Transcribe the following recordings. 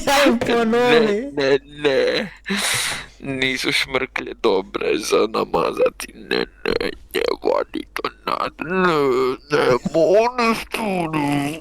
Daj ponovi. Ne. Nisu šmrklje dobre za namazati. Ne, vadi to nad. Ne, one stvari.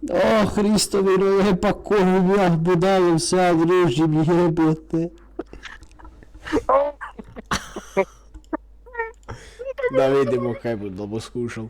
O, Hristovino je, pa koju ja budalom sad ružim, jebote. Da vidimo kaj budemo skušal.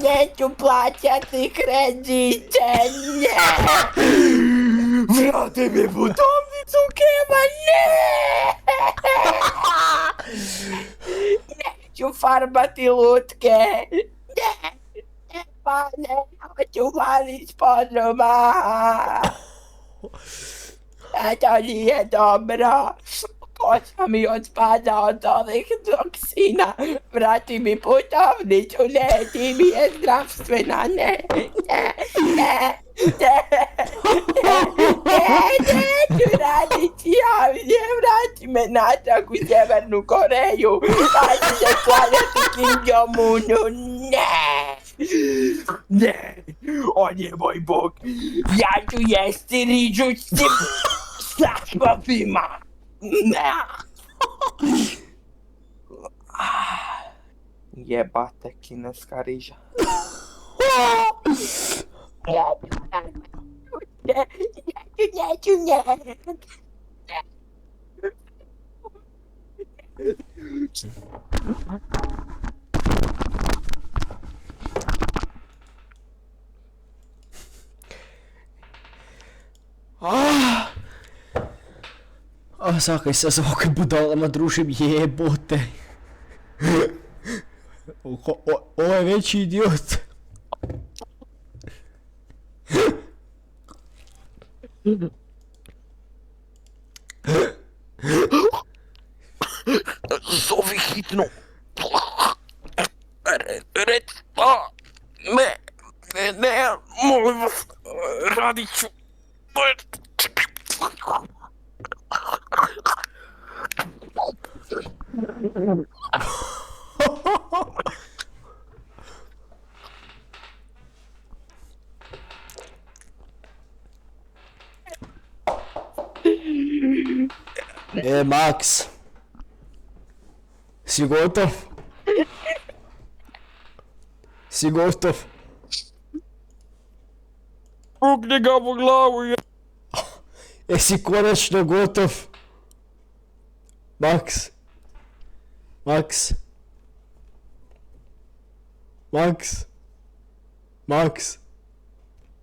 Neću plaćati kredite, vrati mi putovnicu, Keva, neću farbati lutke, pa hoću valit podruma. To nije dobro. Kosa mi otpada od ovih toksina. Vrati mi putovnicu, ne, ti mi je zdravstvena, neću raditi javlje, vrati me natrag u Sjevernu Koreju. Ajde se klanjati Kim Jong-unu, ne, on je moj bog. Ja ću jesti rižu s tim šlapima. Jebate kineska riža. Neću. A zakaj se z ovakvim budalama družim, jebote. Ovo je veći idiot. Zovi hitno. Ne, molim vas, radit ću. Max. Si gotov? Si gotov? Pukni ga po glavu, je. Jesi konačno gotov? Max. Max. Max. Max.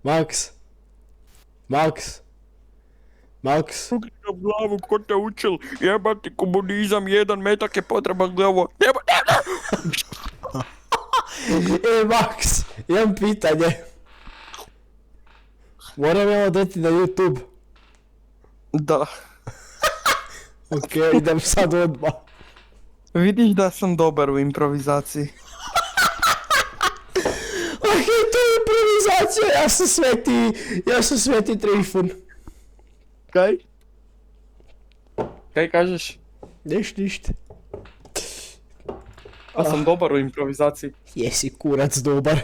Max. Max. Max. Pukni ga po glavu, ko te učil? Jebati komunizam, 1 metak je potreban glavo. Max, imam pitanje. Moram ja odeti na YouTube. Da. Ok, idem sad odmah. Vidiš da sam dobar u improvizaciji. Ok, to je improvizacija, ja sam sveti Trifun. Kaj? Kaj kažeš? Ništa. Ja sam dobar u improvizaciji. Jesi kurac dobar.